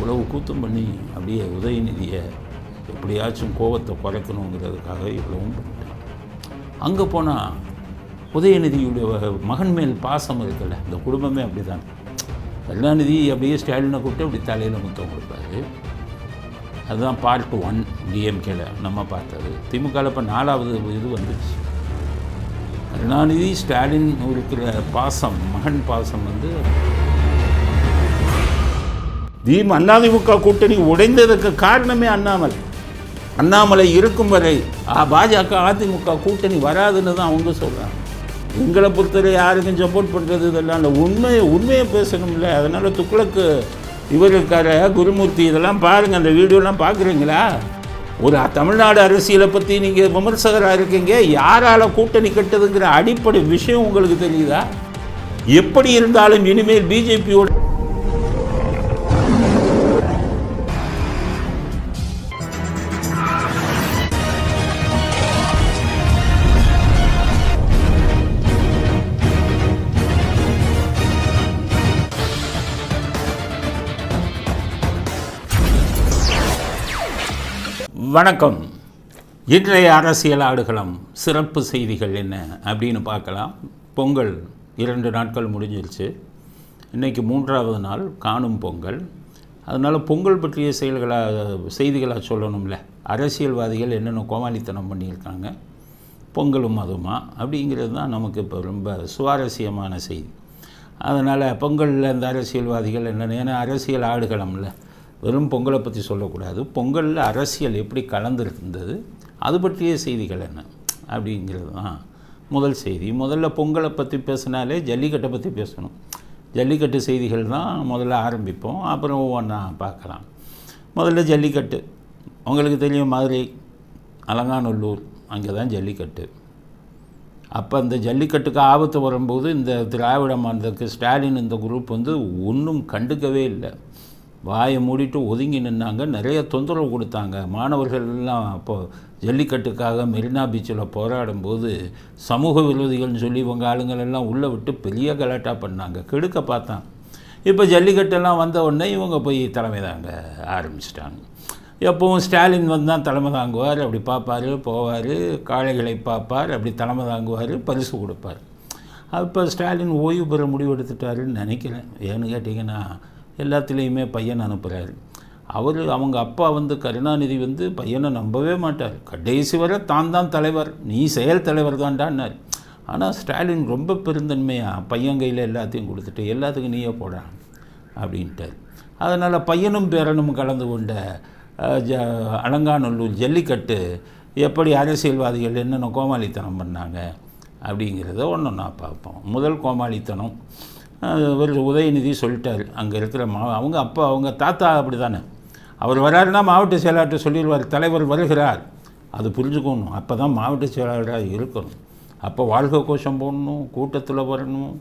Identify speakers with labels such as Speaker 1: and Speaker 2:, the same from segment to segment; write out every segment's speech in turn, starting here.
Speaker 1: இவ்வளவு கூத்தம் பண்ணி அப்படியே உதயநிதியை எப்படியாச்சும் கோபத்தை குறைக்கணுங்கிறதுக்காக இவ்வளவும் பண்ணிட்டான். அங்கே போனால் உதயநிதியுடைய மகன் மேல் பாசம் இருக்குல்ல, இந்த குடும்பமே அப்படி தான். கருணாநிதி அப்படியே ஸ்டாலினை கூப்பிட்டு அப்படி தலையில் முத்தம் கொடுப்பாரு. அதுதான் பார்ட் 1 டிஎம்கேல நம்ம பார்த்தது. திமுகவில் இப்போ 4வது இது வந்துச்சு. கருணாநிதி ஸ்டாலின் இருக்கிற பாசம், மகன் பாசம் அதிமுக கூட்டணி உடைந்ததுக்கு காரணமே அண்ணாமலை இருக்கும் வரை பாஜக அதிமுக கூட்டணி வராதுன்னு தான் அவங்க சொல்கிறாங்க. எங்களை பொறுத்தவரை யாருக்கும் சப்போர்ட் பண்ணுறது இதெல்லாம் இல்லை, உண்மையை பேசணும்ல. அதனால் துக்ளக்கு இவர் இருக்கார குருமூர்த்தி இதெல்லாம் பாருங்கள், அந்த வீடியோலாம் பார்க்குறீங்களா? ஒரு தமிழ்நாடு அரசியலை பற்றி நீங்கள் விமர்சகராக இருக்கீங்க, யாரால் கூட்டணி கட்டுதுங்கிற அடிப்படை விஷயம் உங்களுக்கு தெரியுதா? எப்படி இருந்தாலும் இனிமேல் பிஜேபியோட வணக்கம். இன்றைய அரசியல் ஆடுகளம் சிறப்பு செய்திகள் என்ன அப்படின்னு பார்க்கலாம். பொங்கல் 2 நாட்கள் முடிஞ்சிருச்சு. இன்றைக்கி 3வது நாள் காணும் பொங்கல். அதனால் பொங்கல் பற்றிய செய்திகளாக சொல்லணும்ல. அரசியல்வாதிகள் என்னென்ன கோமாளித்தனம் பண்ணியிருக்காங்க, பொங்கலும் அதுமா அப்படிங்கிறது தான் நமக்கு இப்போ ரொம்ப சுவாரஸ்யமான செய்தி. அதனால் பொங்கலில் இந்த அரசியல்வாதிகள் ஏன்னா அரசியல் ஆடுகளம்ல, வெறும் பொங்கலை பற்றி சொல்லக்கூடாது. பொங்கலில் அரசியல் எப்படி கலந்துருந்தது, அது பற்றிய செய்திகள் என்ன அப்படிங்கிறது தான் முதல் செய்தி. முதல்ல பொங்கலை பற்றி பேசினாலே ஜல்லிக்கட்டை பற்றி பேசணும். ஜல்லிக்கட்டு செய்திகள் தான் முதல்ல ஆரம்பிப்போம், அப்புறம் ஒவ்வொன்றா பார்க்கலாம். முதல்ல ஜல்லிக்கட்டு. உங்களுக்கு தெரியும், மதுரை அலங்காநல்லூர் அங்கே தான் ஜல்லிக்கட்டு. அப்போ அந்த ஜல்லிக்கட்டுக்கு ஆபத்து வரும்போது இந்த திராவிட மாநிலத்துக்கு ஸ்டாலின் இந்த குரூப் ஒன்றும் கண்டுக்கவே இல்லை. வாயை மூடிட்டு ஒதுங்கி நின்னாங்க. நிறைய தொந்தரவு கொடுத்தாங்க. மாணவர்கள் எல்லாம் அப்போது ஜல்லிக்கட்டுக்காக மெரினா பீச்சில் போராடும்போது சமூக விரோதிகள்னு சொல்லி இவங்க ஆளுங்களெல்லாம் உள்ளே விட்டு பெரிய கலாட்டா பண்ணாங்க, கெடுக்க பார்த்தாங்க. இப்போ ஜல்லிக்கட்டெல்லாம் வந்த உடனே இவங்க போய் தலைமை தாங்க ஆரம்பிச்சிட்டாங்க. எப்பவும் ஸ்டாலின் தான் தலைமை தாங்குவார், அப்படி பார்ப்பார், போவார், காளைகளை பார்ப்பார், அப்படி தலைமை தாங்குவார், பரிசு கொடுப்பார். இப்போ ஸ்டாலின் ஓய்வு பெற முடிவு எடுத்துட்டாருன்னு நினைக்கிறேன். ஏன்னு கேட்டிங்கன்னா எல்லாத்துலேயுமே பையன் அனுப்புகிறாரு. அவங்க அப்பா கருணாநிதி பையனை நம்பவே மாட்டார். கடைசி வரை தான் தலைவர், நீ செயல் தலைவர் தான்டான்னார். ஆனால் ஸ்டாலின் ரொம்ப பெருந்தன்மையாக பையன் கையில் எல்லாத்தையும் கொடுத்துட்டு எல்லாத்துக்கும் நீயே போடான் அப்படின்ட்டார். அதனால் பையனும் பேரனும் கலந்து கொண்ட அலங்காநல்லூர் ஜல்லிக்கட்டு எப்படி அரசியல்வாதிகள் என்னென்ன கோமாளித்தனம் பண்ணாங்க அப்படிங்கிறத ஒன்றா பார்ப்போம். முதல் கோமாளித்தனம், உதயநிதி சொல்லிட்டார். அங்கே இருக்கிற அவங்க தாத்தா அப்படி தானே, அவர் வராருன்னா மாவட்ட செயலாளர்கிட்ட சொல்லிடுவார், தலைவர் வருகிறார். அது புரிஞ்சுக்கணும். அப்போ தான் மாவட்ட செயலாளராக இருக்கணும். அப்போ வாழ்க கோஷம் போடணும், கூட்டத்தில் வரணும்.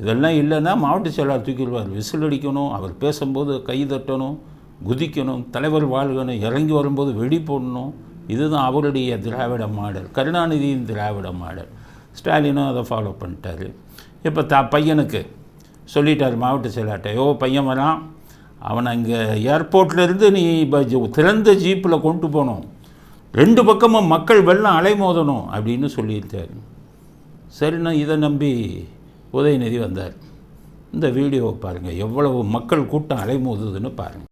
Speaker 1: இதெல்லாம் இல்லைன்னா மாவட்ட செயலாளர் தூக்கிடுவார், விசில் அடிக்கணும், அவர் பேசும்போது கை தட்டணும், குதிக்கணும், தலைவர் வாழ்கணும், இறங்கி வரும்போது வெடி போடணும். இதுதான் அவருடைய திராவிட மாடல், கருணாநிதியின் திராவிட மாடல். ஸ்டாலினும் அதை ஃபாலோ பண்ணிட்டார். இப்போ பையனுக்கு சொல்லிட்டார் மாவட்ட செயலாளர்கிட்ட, பையன் வரான், அவனை இங்கே ஏர்போர்ட்லேருந்து நீ திறந்த ஜீப்பில் கொண்டு போகணும், 2 பக்கமும் மக்கள் வெள்ளம் அலைமோதணும் அப்படின்னு சொல்லியிருக்காரு. சரிண்ணா, இதை நம்பி உதயநிதி வந்தார். இந்த வீடியோவை பாருங்கள், எவ்வளவு மக்கள் கூட்டம் அலைமோதுதுன்னு பாருங்கள்.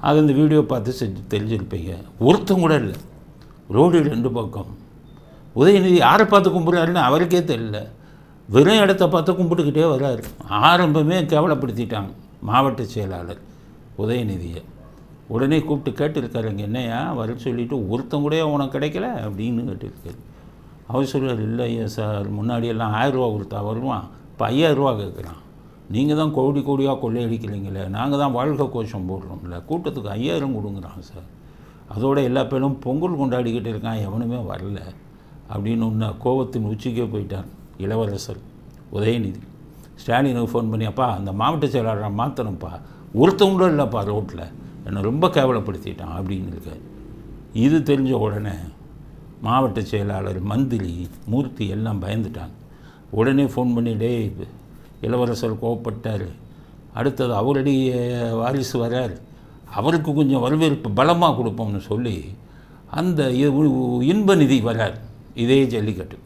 Speaker 1: அது இந்த வீடியோ பார்த்து தெரிஞ்சிருப்பீங்க. ஒருத்தம் கூட இல்லை, ரோடு 2 பக்கம். உதயநிதி யாரை பார்த்து கும்பிட்றாருன்னு அவருக்கே தெரியல. வெறும் இடத்த பார்த்து கும்பிட்டுக்கிட்டே வர்றாரு. ஆரம்பமே கேவலப்படுத்திட்டாங்க மாவட்ட செயலாளர் உதயநிதியை. உடனே கூப்பிட்டு கேட்டுருக்காருங்க, என்னையா வர சொல்லிவிட்டு ஒருத்தம் கூட உனக்கு கிடைக்கல அப்படின்னு கேட்டுருக்காரு. அவர் சொல்கிறார், இல்லையா சார், முன்னாடியெல்லாம் 1000 ரூபா கொடுத்தா வருவான், இப்போ 5000 ரூபா கேட்குறான். நீங்கள் தான் கோடியாக கொள்ளையடிக்கிறீங்களே, நாங்கள் தான் வாழ்க்கை கோஷம் போடுறோம்ல, கூட்டத்துக்கு 5000 கொடுங்குறான் சார். அதோட எல்லா பேரும் பொங்கல் கொண்டாடிக்கிட்டு இருக்கான், எவனுமே வரல அப்படின்னு ஒன்று கோபத்தின் உச்சிக்கே போயிட்டார் இளவரசர் உதயநிதி. ஸ்டாலினுக்கு ஃபோன் பண்ணி, அப்பா அந்த மாவட்ட செயலாளரை மாற்றணும்ப்பா, ஒருத்தவங்களும் இல்லைப்பா ரோட்டில், என்னை ரொம்ப கேவலப்படுத்திட்டான் அப்படின்னு இருக்கார். இது தெரிஞ்ச உடனே மாவட்ட செயலாளர், மந்திரி, மூர்த்தி எல்லாம் பயந்துட்டாங்க. உடனே ஃபோன் பண்ணி, டேய் இளவரசர் கோவப்பட்டார், அடுத்தது அவருடைய வாரிசு வரார், அவருக்கு கொஞ்சம் வரவேற்பு பலமாக கொடுப்போம்னு சொல்லி அந்த இன்ப நிதி வரார். இதே ஜல்லிக்கட்டு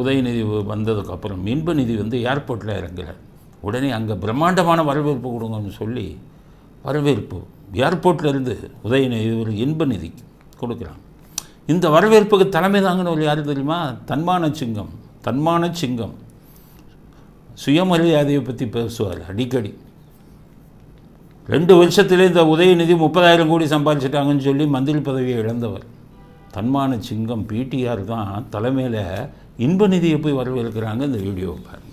Speaker 1: உதயநிதி வந்ததுக்கப்புறம் இன்ப நிதி வந்து ஏர்போர்ட்டில் இறங்குறார். உடனே அங்கே பிரம்மாண்டமான வரவேற்பு கொடுங்கன்னு சொல்லி வரவேற்பு ஏர்போர்ட்டில் இருந்து உதயநிதி ஒரு இன்ப நிதி கொடுக்குறாங்க. இந்த வரவேற்புக்கு தலைமை தாங்கினவர் யார் தெரியுமா? தன்மான சிங்கம் சுயமரியாதையை பற்றி பேசுவார் அடிக்கடி. 2 வருஷத்திலே இந்த உதயநிதி 30,000 கோடி சம்பாதிச்சிட்டாங்கன்னு சொல்லி மந்திரி பதவியை இழந்தவர். தன்மான சிங்கம் பிடிஆர் தான் தலைமையில் இன்ப நிதியை போய் வரவேற்கிறாங்க. இந்த வீடியோவை பாருங்க.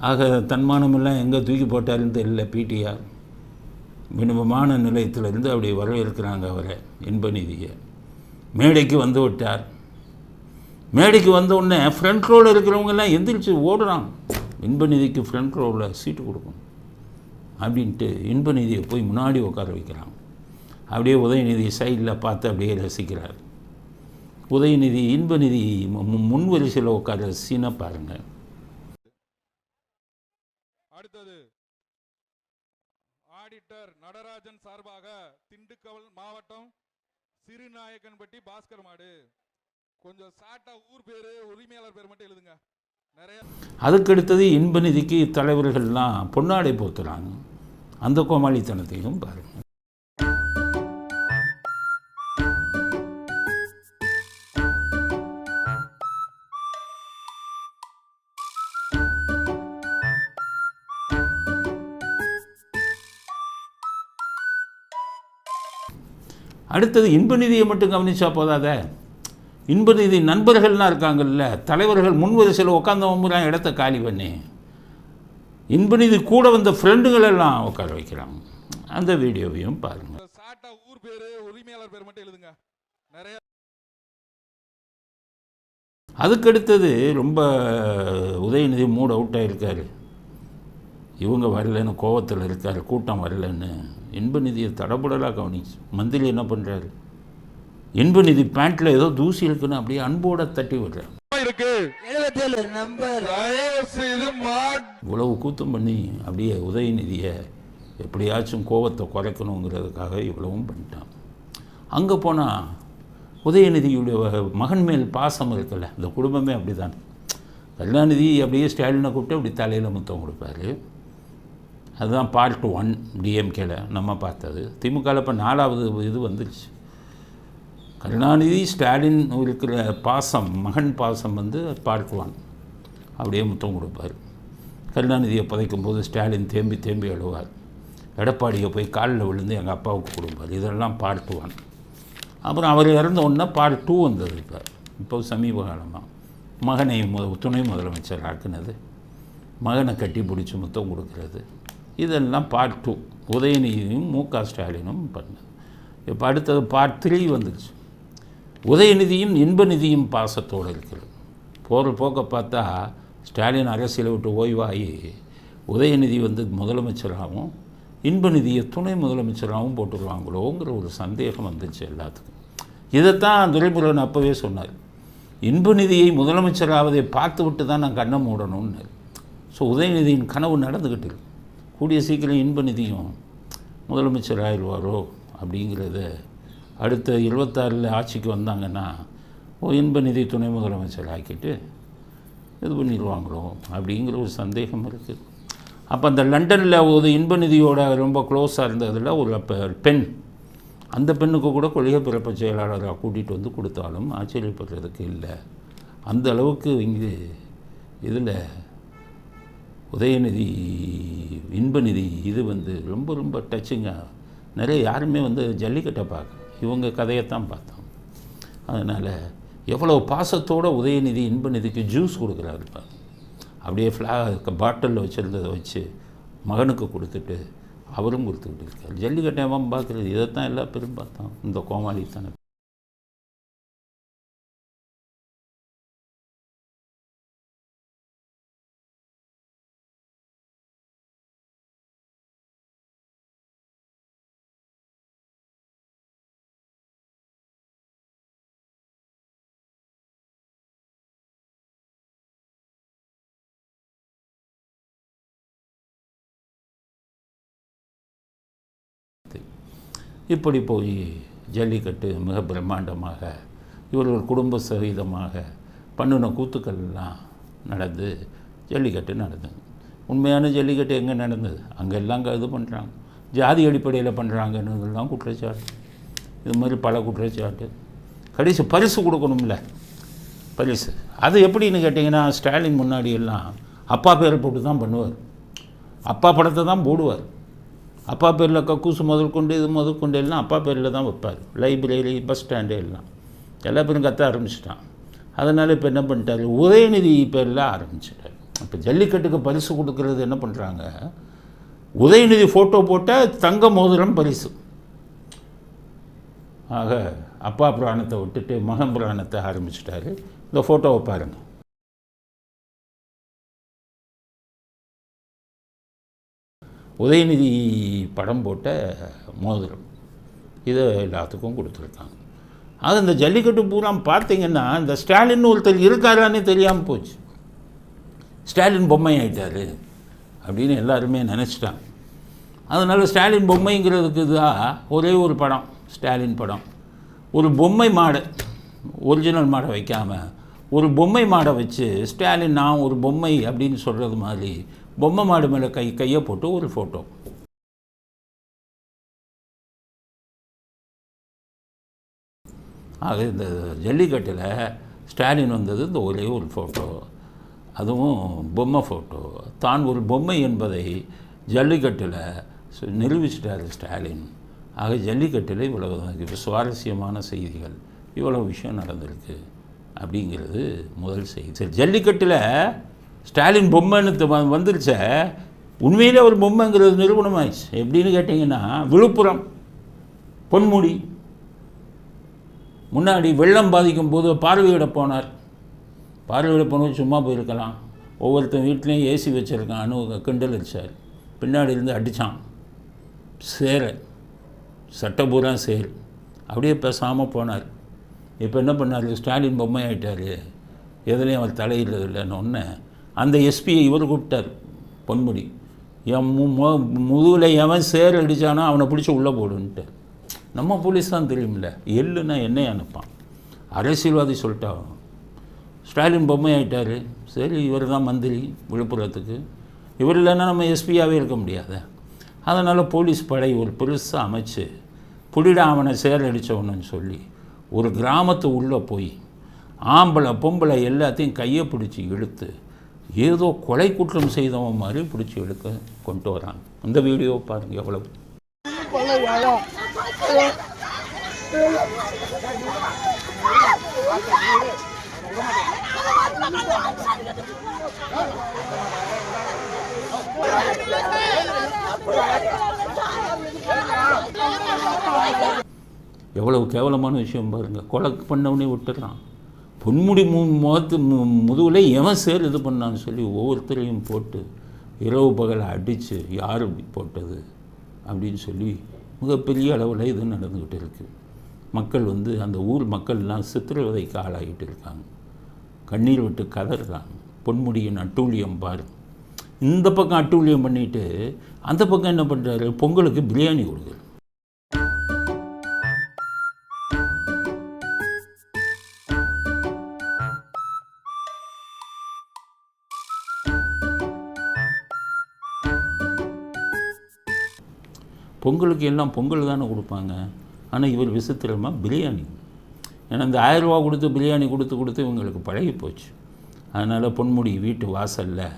Speaker 1: ஆக தன்மானமெல்லாம் எங்கே தூக்கி போட்டாருன்னு தெரியல. பிடிஆர் வினமான நிலையத்திலிருந்து அப்படி வரவேற்கிறாங்க அவரை, இன்ப நிதியை. மேடைக்கு வந்து விட்டார். மேடைக்கு வந்த உடனே ஃப்ரண்ட் ரோவில் இருக்கிறவங்கெல்லாம் எந்திரிச்சு ஓடுறாங்க. இன்ப நிதிக்கு ஃப்ரண்ட் ரோவில் சீட்டு கொடுக்கணும் அப்படின்ட்டு இன்ப நிதியை போய் முன்னாடி உட்கார வைக்கிறாங்க. அப்படியே உதயநிதி சைடில் பார்த்து அப்படியே ரசிக்கிறார். உதயநிதி இன்ப நிதி முன் வரிசையில் உட்கார சீனை பாருங்கள்.
Speaker 2: அடுத்தது ஆடிட்டர் நடராஜன் சார்பாக திண்டுக்கல் மாவட்டம் சிறுநாயக்கன்பட்டி பாஸ்கர் மாடு. கொஞ்சம் சாட்டா ஊர் பேரு உரிமையாளர் பேர் மட்டும் எழுதுங்க. நிறைய.
Speaker 1: அதுக்கடுத்தது இன்ப நிதிக்கு தலைவர்கள்லாம் பொன்னாடை போத்துறாங்க. அந்த கோமாளித்தனத்தையும் பாருங்க. அடுத்தது இன்ப நிதியை மட்டும் கவனிச்சா போதாத, இன்ப நிதி நண்பர்கள்லாம் இருக்காங்கல்ல, தலைவர்கள் முன்வரிசையில் உட்காந்தவங்கலாம் இடத்த காலி பண்ணி இன்ப நிதி கூட வந்த ஃப்ரெண்டுகளெல்லாம் உட்கார வைக்கிறாங்க. அந்த வீடியோவையும் பாருங்கள்.
Speaker 2: சாட்டா ஊர் பேரு உரிமையாளர் பேர் மட்டும் எழுதுங்க. நிறைய.
Speaker 1: அதுக்கடுத்தது ரொம்ப உதயநிதி மூட் அவுட் ஆகிருக்காரு. இவங்க வரலன்னு கோவத்தில் இருக்கார், கூட்டம் வரலன்னு. இன்ப நிதியை தடபுடலாக கவனிச்சு மந்திரி என்ன பண்ணுறாரு, இன்ப நிதி பேண்ட்டில் ஏதோ தூசி இருக்குன்னு அப்படியே அன்போட தட்டி விடுறாரு. இவ்வளவு கூத்தம் பண்ணி அப்படியே உதயநிதியை எப்படியாச்சும் கோவத்தை குறைக்கணுங்கிறதுக்காக இவ்வளவும் பண்ணிட்டான். அங்கே போனால் உதயநிதியுடைய மகன் மேல் பாசம் இருக்குல்ல, இந்த குடும்பமே அப்படி தான். கருணாநிதி அப்படியே ஸ்டாலினை கூப்பிட்டு அப்படி தலையில் முத்தம் கொடுப்பாரு. அதுதான் பார்ட் 1 டிஎம்கேல நம்ம பார்த்தது. திமுகவில் இப்போ 4வது இது வந்துடுச்சு. கருணாநிதி ஸ்டாலின் இருக்கிற பாசம், மகன் பாசம் வந்து பார்ட் 1 அப்படியே முத்தம் கொடுப்பார். கருணாநிதியை புதைக்கும் போது ஸ்டாலின் தேம்பி தேம்பி எழுவார். எடப்பாடியை போய் காலில் விழுந்து எங்கள் அப்பாவுக்கு கொடுப்பார். இதெல்லாம் பார்ட் 1. அப்புறம் அவர் இறந்த உடனே பார்ட் 2 வந்தது. இப்போ சமீப காலமாக மகனை துணை முதலமைச்சர் ஆக்குனது, மகனை கட்டி பிடிச்சி முத்தம் கொடுக்கறது, இதெல்லாம் பார்ட் 2. உதயநிதியும் மு.க. ஸ்டாலினும் பண்ணது. இப்போ அடுத்தது பார்ட் 3 வந்துடுச்சு. உதயநிதியும் இன்ப நிதியும் பாசத்தோடு இருக்கிறது. போகிற போக்க பார்த்தா ஸ்டாலின் அரசியலை விட்டு ஓய்வாகி உதயநிதி வந்து முதலமைச்சராகவும் இன்ப நிதியை துணை முதலமைச்சராகவும் போட்டுருவாங்களோங்கிற ஒரு சந்தேகம் வந்துச்சு எல்லாத்துக்கும். இதைத்தான் துரைமுருகன் அப்போவே சொன்னார். இன்ப நிதியை முதலமைச்சராவதை பார்த்து விட்டு தான் நான் கண்ணை மூடணும்னு. ஸோ உதயநிதியின் கனவு நடந்துக்கிட்டு இருக்கு. கூடிய சீக்கிரம் இன்ப நிதியும் முதலமைச்சர் ஆயிடுவாரோ அப்படிங்கிறத அடுத்த 26 ஆட்சிக்கு வந்தாங்கன்னா இன்ப நிதி துணை முதலமைச்சர் ஆக்கிட்டு இது பண்ணிடுவாங்களோ அப்படிங்கிற ஒரு சந்தேகம் இருக்குது. அப்போ அந்த லண்டனில் ஒரு இன்ப நிதியோட ரொம்ப க்ளோஸாக இருந்ததில் ஒரு பெண், அந்த பெண்ணுக்கு கூட கொள்கை பிறப்பு செயலாளராக கூட்டிகிட்டு வந்து கொடுத்தாலும் ஆச்சரியப்படுறதுக்கு இல்லை. அந்த அளவுக்கு இங்கே இதில் உதயநிதி இன்ப நிதி இது வந்து ரொம்ப ரொம்ப டச்சிங்காக நிறைய யாருமே வந்து ஜல்லிக்கட்டை பார்க்க இவங்க கதையைத்தான் பார்த்தோம். அதனால் எவ்வளோ பாசத்தோடு உதயநிதி இன்பநிதிக்கு ஜூஸ் கொடுக்குறாரு. அப்படியே பாட்டிலில் வச்சுருந்ததை வச்சு மகனுக்கு கொடுத்துட்டு அவரும் கொடுத்துக்கிட்டு இருக்கார். ஜல்லிக்கட்டை அவன் பார்க்குறது இதைத்தான் எல்லா பேரும் பார்த்தான். இந்த கோமாளித்தானே. இப்படி போய் ஜல்லிக்கட்டு மிக பிரம்மாண்டமாக இவர்கள் குடும்ப சகிதமாக பண்ணின கூத்துக்கள்லாம் நடந்து ஜல்லிக்கட்டு நடந்தது. உண்மையான ஜல்லிக்கட்டு எங்கே நடந்தது? அங்கெல்லாம் இது பண்ணுறாங்க, ஜாதி அடிப்படையில் பண்ணுறாங்கன்னதுலாம் குற்றச்சாட்டு. இது மாதிரி பல குற்றச்சாட்டு. கடைசி பரிசு கொடுக்கணும்ல, பரிசு அது எப்படின்னு கேட்டிங்கன்னா, ஸ்டாலின் முன்னாடி எல்லாம் அப்பா பேரை போட்டு தான் பண்ணுவார். அப்பா படத்தை தான் போடுவார். அப்பா பேரில் கக்கூசு முதற்கொண்டு இது முதற்கொண்டு எல்லாம் அப்பா பேரில் தான் வைப்பார். லைப்ரரி, பஸ் ஸ்டாண்டு எல்லாம் எல்லா பேரும் கற்ற ஆரம்பிச்சிட்டான். அதனால் இப்போ என்ன பண்ணிட்டார், உதயநிதி பேரில் ஆரம்பிச்சிட்டார். இப்போ ஜல்லிக்கட்டுக்கு பரிசு கொடுக்கறது என்ன பண்ணுறாங்க, உதயநிதி ஃபோட்டோ போட்ட தங்க மோதிரம் பரிசு. ஆக அப்பா புராணத்தை விட்டுட்டு மகன் புராணத்தை ஆரம்பிச்சிட்டாரு. இந்த ஃபோட்டோவை பாருங்கள். உதயநிதி படம் போட்ட மோதிரம் இதை எல்லாத்துக்கும் கொடுத்துருக்காங்க. அது இந்த ஜல்லிக்கட்டு பூரா பார்த்தீங்கன்னா, இந்த ஸ்டாலின் ஒருத்தர் இருக்காரான்னு தெரியாமல் போச்சு. ஸ்டாலின் பொம்மை ஆகிட்டார் அப்படின்னு எல்லாருமே நினச்சிட்டாங்க. அதனால் ஸ்டாலின் பொம்மைங்கிறதுக்கு தான் ஒரே ஒரு படம், ஸ்டாலின் படம். ஒரு பொம்மை மாடை, ஒரிஜினல் மாடை வைக்காமல் ஒரு பொம்மை மாடை வச்சு ஸ்டாலின் நான் ஒரு பொம்மை அப்படின்னு சொல்கிறது மாதிரி பொம்மை மாடு மேலே கையை போட்டு ஒரு ஃபோட்டோ. ஆக இந்த ஜல்லிக்கட்டில் ஸ்டாலின் வந்தது இந்த ஒரே ஒரு ஃபோட்டோ, அதுவும் பொம்மை ஃபோட்டோ. தான் ஒரு பொம்மை என்பதை ஜல்லிக்கட்டில் நிரூபிச்சிட்டார் ஸ்டாலின். ஆக ஜல்லிக்கட்டில் இவ்வளவு சுவாரஸ்யமான செய்திகள், இவ்வளோ விஷயம் நடந்திருக்கு அப்படிங்கிறது முதல் செய்தி. சரி, ஜல்லிக்கட்டில் ஸ்டாலின் பொம்மைன்னு வந்துருச்ச, உண்மையிலே ஒரு பொம்மைங்கிறது நிரூபணமாயிடுச்சு. எப்படின்னு கேட்டிங்கன்னா, விழுப்புரம் பொன்முடி முன்னாடி வெள்ளம் பாதிக்கும் போது பார்வையிட போனார். பார்வையிட போனது சும்மா போயிருக்கலாம், ஒவ்வொருத்தன் வீட்லேயும் ஏசி வச்சுருக்கான்னு கிண்டல் அடித்தார். பின்னாடி இருந்து அடித்தான். சேர சட்டை பூரா சேர், அப்படியே பேசாமல் போனார். இப்போ என்ன பண்ணார், ஸ்டாலின் பொம்மை ஆகிட்டார், எதுலேயும் அவர் தலையில் இல்லைன்னு ஒன்று அந்த எஸ்பியை இவர் கூப்பிட்டார் பொன்முடி. என் முதுகில் எவன் சேர் அடித்தானோ அவனை பிடிச்சி உள்ளே போடுன்ட்டு. நம்ம போலீஸ் தான் தெரியுமில்ல, எள்ளுன்னா என்னையை அனுப்பான். அரசியல்வாதி சொல்லிட்டா ஸ்டாலின் பொம்மை ஆகிட்டார், சரி இவர் தான் மந்திரி விழுப்புரத்துக்கு, இவர் இல்லைன்னா நம்ம எஸ்பியாகவே இருக்க முடியாது. அதனால் போலீஸ் படை ஒரு பெருசாக அமைச்சு புடிடா அவனை சேர் அடித்தவனு சொல்லி ஒரு கிராமத்து உள்ளே போய் ஆம்பளை பொம்பளை எல்லாத்தையும் கையை பிடிச்சி இழுத்து ஏதோ கொலை குற்றம் செய்தவன் மாதிரி பிடிச்சி எடுக்க கொண்டு வராங்க. இந்த வீடியோ பாருங்கள் எவ்வளவு. எவ்வளவு கேவலமான விஷயம் பாருங்கள். கொலை பண்ணவனே விட்டுறான். பொன்முடி முதுகில் எவன் சேர் இது பண்ணான்னு சொல்லி ஒவ்வொருத்தரையும் போட்டு இரவு பகலை அடித்து யார் போட்டது அப்படின்னு சொல்லி மிகப்பெரிய அளவில் இது நடந்துக்கிட்டு இருக்குது. மக்கள் அந்த ஊர் மக்கள்லாம் சித்திரவதைக்கு ஆளாகிட்டு இருக்காங்க, கண்ணீர் விட்டு கதறாங்க. பொன்முடியின் அட்டூழியம் பாரு. இந்த பக்கம் அட்டூழியம் பண்ணிவிட்டு அந்த பக்கம் என்ன பண்ணுறாரு, பொங்கலுக்கு பிரியாணி கொடுக்குறாரு. பொங்கலுக்கு எல்லாம் பொங்கல் தானே கொடுப்பாங்க, ஆனால் இவர் விசித்திரமாக பிரியாணி. ஏன்னா இந்த 1000 ரூபா கொடுத்து பிரியாணி கொடுத்து இவங்களுக்கு பழகி போச்சு. அதனால் பொன்முடி வீட்டு வாசலில்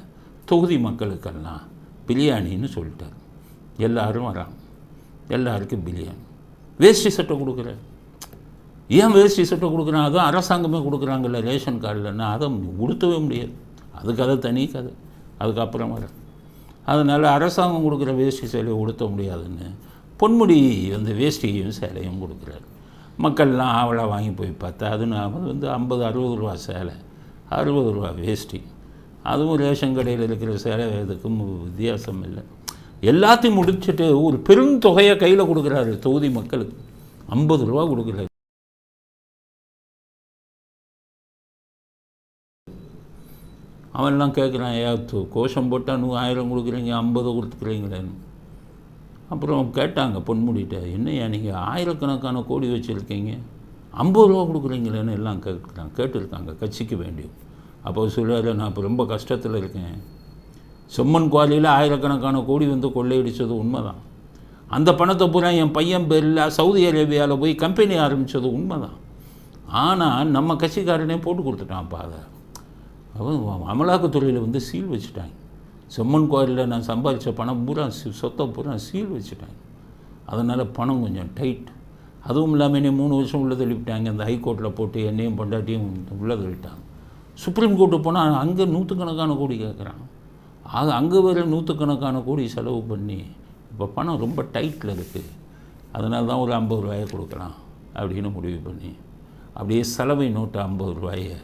Speaker 1: தொகுதி மக்களுக்கெல்லாம் பிரியாணின்னு சொல்லிட்டார். எல்லோரும் வராங்க, எல்லாருக்கும் பிரியாணி. வேஷ்டி சட்டை கொடுக்குற ஏன் வேஷ்டி சட்டை கொடுக்குறாங்க? அதுவும் அரசாங்கமே கொடுக்குறாங்கல்ல ரேஷன் கார்டில்னா, அதை உடுத்தவே முடியாது. அதுக்கு அதை தனி கதை, அதுக்கப்புறம் வர. அதனால் அரசாங்கம் கொடுக்குற வேஷ்டி சேலையை உடுத்த முடியாதுன்னு பொன்முடி வந்து வேஷ்டியும் சேலையும் கொடுக்குறாரு. மக்கள்லாம் ஆவலாக வாங்கி போய் பார்த்தா அது வந்து 50-60 ரூபா சேலை, 60 ரூபா வேஷ்டி. அதுவும் ரேஷன் கடையில் இருக்கிற சேலை இதுக்கும் வித்தியாசம் இல்லை. எல்லாத்தையும் முடிச்சுட்டு ஒரு பெருந்தொகையை கையில் கொடுக்குறாரு தொகுதி மக்களுக்கு. 50 ரூபா கொடுக்குறாரு. அவன்லாம் கேட்குறான், கோஷம் போட்டால் 1000 கொடுக்குறீங்க, 50 கொடுத்துக்குறீங்களேன்னு. அப்புறம் கேட்டாங்க பொன்முடிகிட்ட, என்னையா நீங்கள் ஆயிரக்கணக்கான கோடி வச்சுருக்கீங்க, 50 ரூபா கொடுக்குறீங்களேன்னு எல்லாம் கேட்டிருக்காங்க கட்சிக்கு வேண்டிய. அப்போ சொல்லுவார், நான் இப்போ ரொம்ப கஷ்டத்தில் இருக்கேன். செம்மன் குவாரியில் ஆயிரக்கணக்கான கோடி வந்து கொள்ளையடித்தது உண்மை தான். அந்த பணத்தை பூரா என் பையன் பேரில் சவுதி அரேபியாவில் போய் கம்பெனி ஆரம்பித்தது உண்மை தான். ஆனால் நம்ம கட்சிக்காரனே போட்டு கொடுத்துட்டான்ப்பா. அதை அவன் அமலாக்கத்துறையில் வந்து சீல் வச்சுட்டாங்க. செம்மன் குவாரியில் நான் சம்பாதிச்ச பணம் பூரா சொத்தை பூரா சீல் வச்சுட்டாங்க. அதனால் பணம் கொஞ்சம் டைட். அதுவும் இல்லாமல் என்னை 3 வருஷம் உள்ளே தள்ளிவிட்டாங்க. அந்த ஹைகோர்ட்டில் போட்டு என்னையும் பொண்டாட்டியும் உள்ளே தள்ளிட்டாங்க. சுப்ரீம் கோர்ட்டு போனால் அங்கே 100கணக்கான கோடி கேட்குறான். அங்கே வேறு 100கணக்கான கோடி செலவு பண்ணி இப்போ பணம் ரொம்ப டைட்டில் இருக்குது. அதனால தான் ஒரு 50 ரூபாயை கொடுக்கலாம் அப்படின்னு முடிவு பண்ணி அப்படியே செலவை நோட்டு 50 ரூபாயை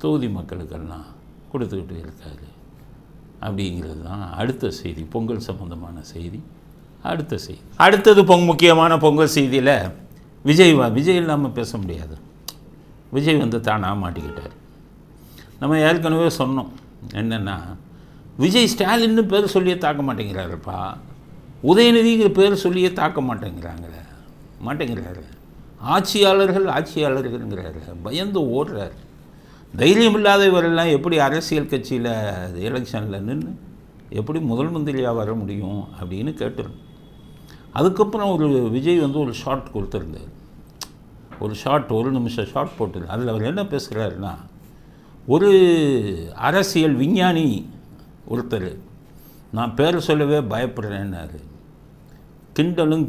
Speaker 1: தொகுதி மக்களுக்கெல்லாம் கொடுத்துக்கிட்டு இருக்காரு. அப்படிங்கிறது தான் அடுத்த செய்தி, பொங்கல் சம்பந்தமான செய்தி. அடுத்த செய்தி, அடுத்தது முக்கியமான பொங்கல் செய்தியில் விஜய் இல்லாமல் பேச முடியாது. விஜய் வந்து தானாக மாட்டிக்கிட்டார். நம்ம ஏற்கனவே சொன்னோம் என்னென்னா, விஜய் ஸ்டாலின்னு பேர் சொல்லியே தாக்க மாட்டேங்கிறாருப்பா, உதயநிதிங்கிற பேர் சொல்லியே தாக்க மாட்டேங்கிறாரு. ஆட்சியாளர்கள்ங்கிறாரு, பயந்து ஓடுறாரு. தைரியம் இல்லாதவரெல்லாம் எப்படி அரசியல் கட்சியில் எலெக்ஷனில் நின்று எப்படி முதல் மந்திரியாக வர முடியும் அப்படின்னு கேட்டுரும். அதுக்கப்புறம் விஜய் வந்து ஒரு ஷார்ட் கொடுத்துருந்தார். ஒரு நிமிஷம் ஷார்ட் போட்டுரு. அதில் அவர் என்ன பேசுகிறாருன்னா, ஒரு அரசியல் விஞ்ஞானி ஒருத்தர், நான் பேர் சொல்லவே பயப்படுறேன்னாரு. கிண்டலும்